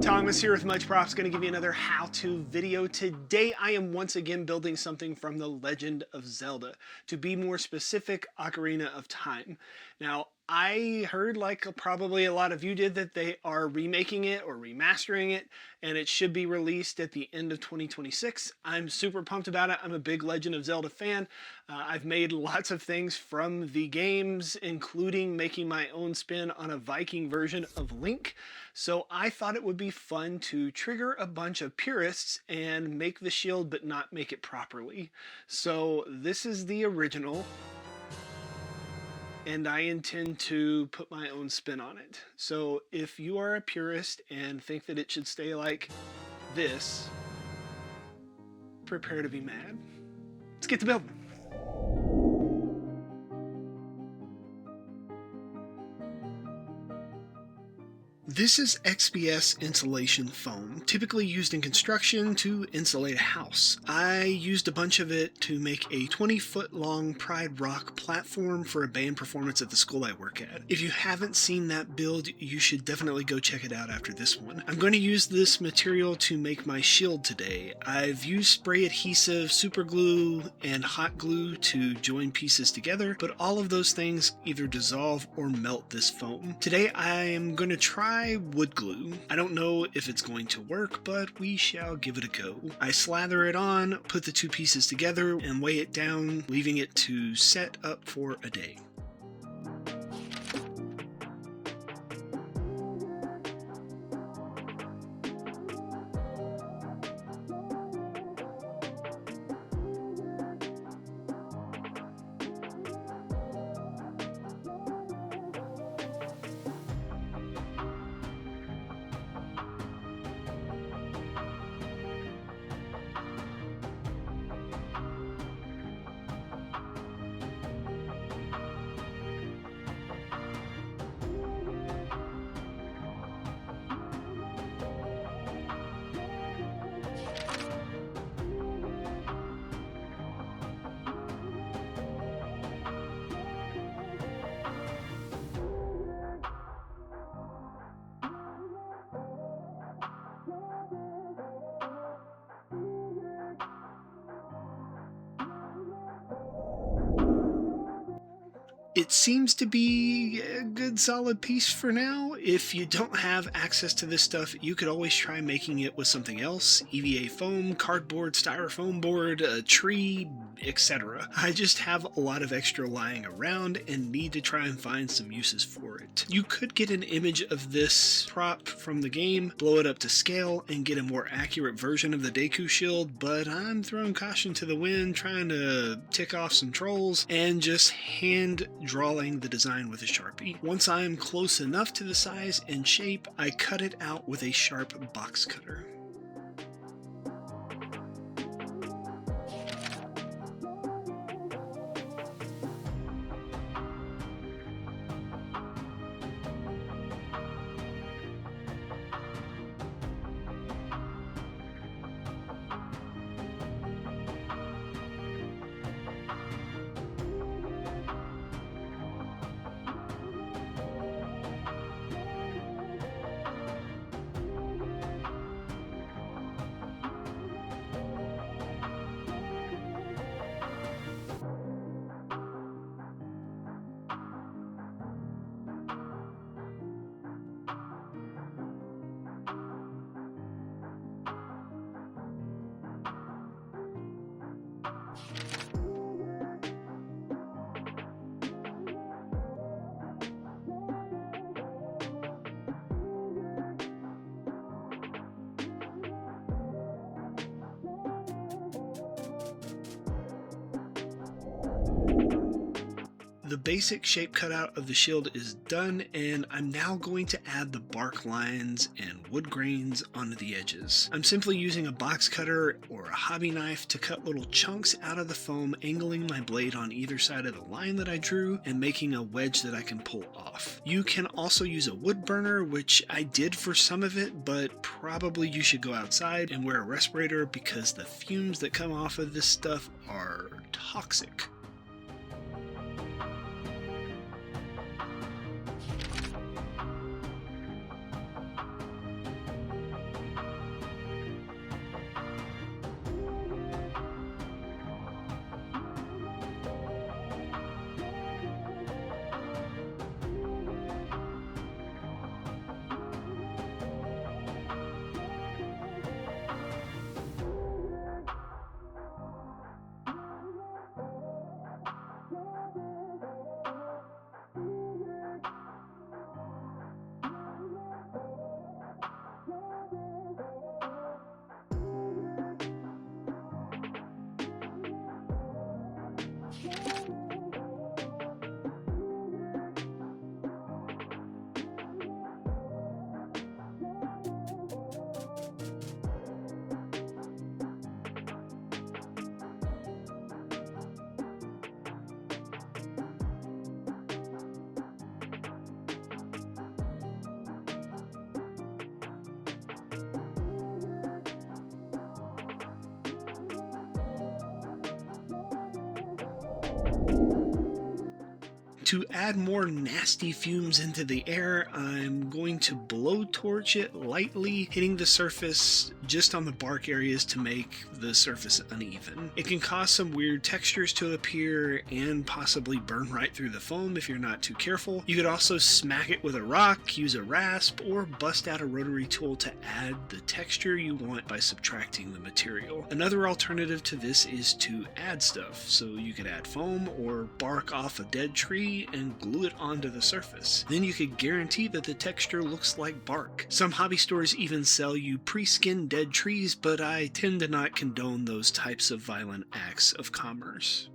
Thomas here with Much Props, going to give you another how-to video. Today I am once again building something from The Legend of Zelda. To be more specific, Ocarina of Time. Now, I heard, like probably a lot of you did, that they are remaking it or remastering it, and it should be released at the end of 2026. I'm super pumped about it. I'm a big Legend of Zelda fan. I've made lots of things from the games, including making my own spin on a Viking version of Link. So I thought it would be fun to trigger a bunch of purists and make the shield but not make it properly. So this is the original, and I intend to put my own spin on it. So if you are a purist and think that it should stay like this, prepare to be mad. Let's get to building. This is XPS insulation foam, typically used in construction to insulate a house. I used a bunch of it to make a 20-foot long Pride Rock platform for a band performance at the school I work at. If you haven't seen that build, you should definitely go check it out after this one. I'm going to use this material to make my shield today. I've used spray adhesive, super glue, and hot glue to join pieces together, but all of those things either dissolve or melt this foam. Today I am going to try wood glue. I don't know if it's going to work, but we shall give it a go. I slather it on, put the two pieces together, and weigh it down, leaving it to set up for a day. It seems to be a good solid piece for now. If you don't have access to this stuff, you could always try making it with something else. EVA foam, cardboard, styrofoam board, a tree, etc. I just have a lot of extra lying around and need to try and find some uses for it. You could get an image of this prop from the game, blow it up to scale, and get a more accurate version of the Deku shield, but I'm throwing caution to the wind, trying to tick off some trolls, and just hand drawing the design with a Sharpie. Once I am close enough to the size and shape, I cut it out with a sharp box cutter. The basic shape cutout of the shield is done, and I'm now going to add the bark lines and wood grains onto the edges. I'm simply using a box cutter or a hobby knife to cut little chunks out of the foam, angling my blade on either side of the line that I drew and making a wedge that I can pull off. You can also use a wood burner, which I did for some of it, but probably you should go outside and wear a respirator because the fumes that come off of this stuff are toxic. To add more nasty fumes into the air, I'm going to blowtorch it lightly, hitting the surface just on the bark areas to make the surface uneven. It can cause some weird textures to appear and possibly burn right through the foam if you're not too careful. You could also smack it with a rock, use a rasp, or bust out a rotary tool to add the texture you want by subtracting the material. Another alternative to this is to add stuff, so you could add foam or bark off a dead tree and glue it onto the surface. Then you could guarantee that the texture looks like bark. Some hobby stores even sell you pre-skinned dead trees, but I tend to not condone those types of violent acts of commerce.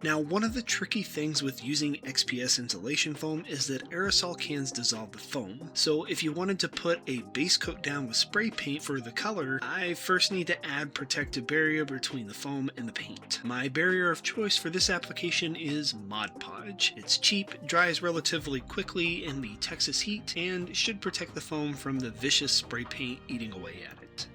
Now, one of the tricky things with using XPS insulation foam is that aerosol cans dissolve the foam, so if you wanted to put a base coat down with spray paint for the color, I first need to add protective barrier between the foam and the paint. My barrier of choice for this application is Mod Podge. It's cheap, dries relatively quickly in the Texas heat, and should protect the foam from the vicious spray paint eating away at it.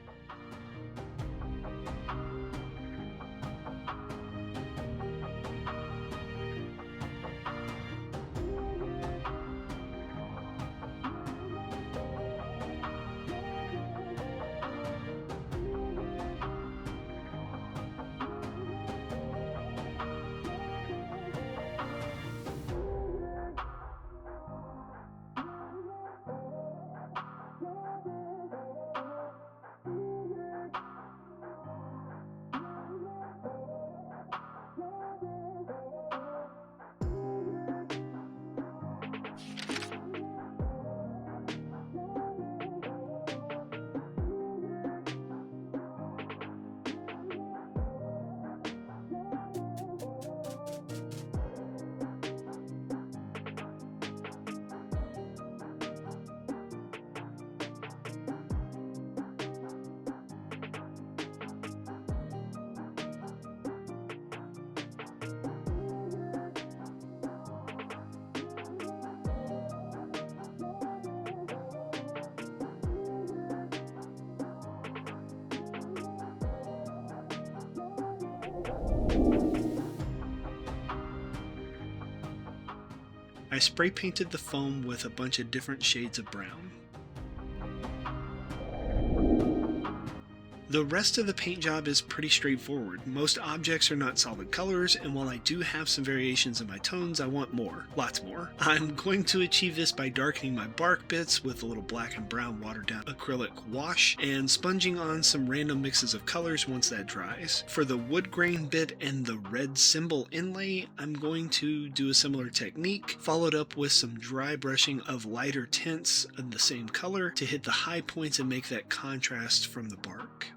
I spray painted the foam with a bunch of different shades of brown. The rest of the paint job is pretty straightforward. Most objects are not solid colors, and while I do have some variations in my tones, I want more. Lots more. I'm going to achieve this by darkening my bark bits with a little black and brown watered down acrylic wash, and sponging on some random mixes of colors once that dries. For the wood grain bit and the red symbol inlay, I'm going to do a similar technique, followed up with some dry brushing of lighter tints of the same color to hit the high points and make that contrast from the bark.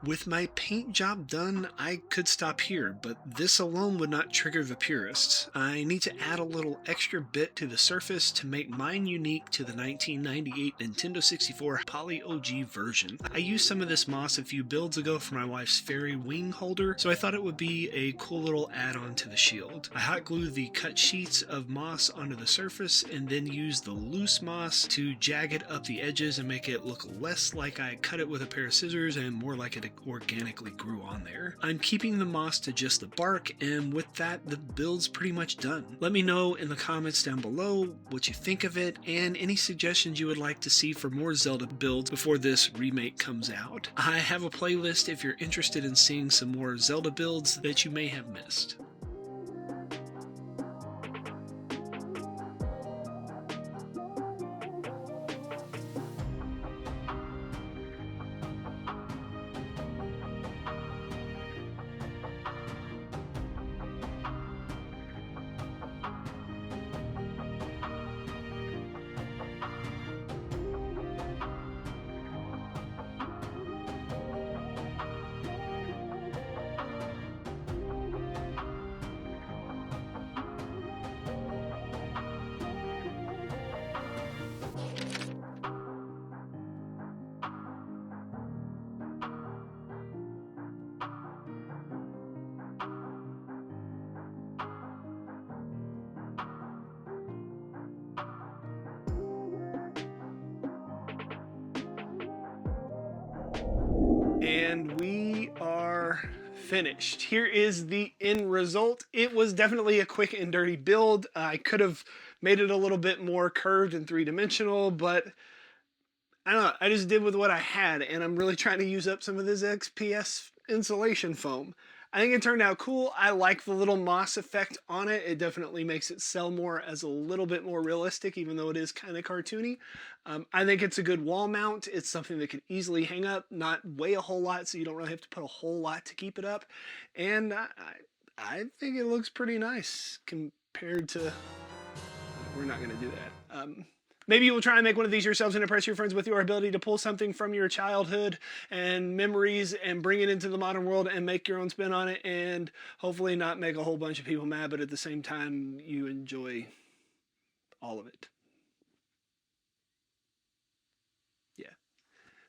With my paint job done, I could stop here, but this alone would not trigger the purists. I need to add a little extra bit to the surface to make mine unique to the 1998 Nintendo 64 Poly OG version. I used some of this moss a few builds ago for my wife's fairy wing holder, so I thought it would be a cool little add-on to the shield. I hot glued the cut sheets of moss onto the surface and then used the loose moss to jag it up the edges and make it look less like I cut it with a pair of scissors and more like it organically grew on there. I'm keeping the moss to just the bark, and with that, the build's pretty much done. Let me know in the comments down below what you think of it and any suggestions you would like to see for more Zelda builds before this remake comes out. I have a playlist if you're interested in seeing some more Zelda builds that you may have missed. And we are finished. Here is the end result. It was definitely a quick and dirty build. I could have made it a little bit more curved and three-dimensional, but I don't know. I just did with what I had, and I'm really trying to use up some of this XPS insulation foam. I think it turned out cool. I like the little moss effect on it. It definitely makes it sell more as a little bit more realistic, even though it is kind of cartoony. I think it's a good wall mount. It's something that could easily hang up, not weigh a whole lot, so you don't really have to put a whole lot to keep it up. And I think it looks pretty nice compared to... We're not going to do that. Maybe you will try and make one of these yourselves and impress your friends with your ability to pull something from your childhood and memories and bring it into the modern world and make your own spin on it, and hopefully not make a whole bunch of people mad, but at the same time you enjoy all of it. Yeah.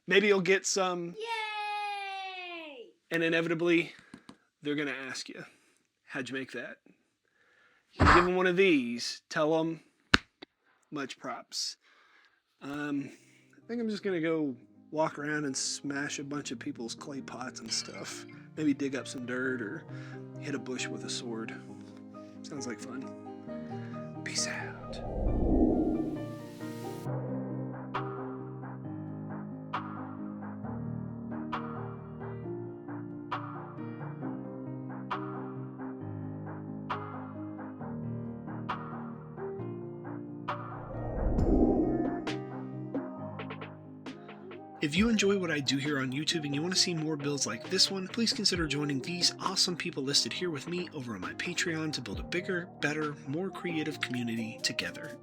Maybe you'll get some... Yay! And inevitably they're going to ask you, how'd you make that? You give them one of these, tell them, much props. I think I'm just gonna go walk around and smash a bunch of people's clay pots and stuff. Maybe dig up some dirt or hit a bush with a sword. Sounds like fun. Peace out. If you enjoy what I do here on YouTube and you want to see more builds like this one, please consider joining these awesome people listed here with me over on my Patreon to build a bigger, better, more creative community together.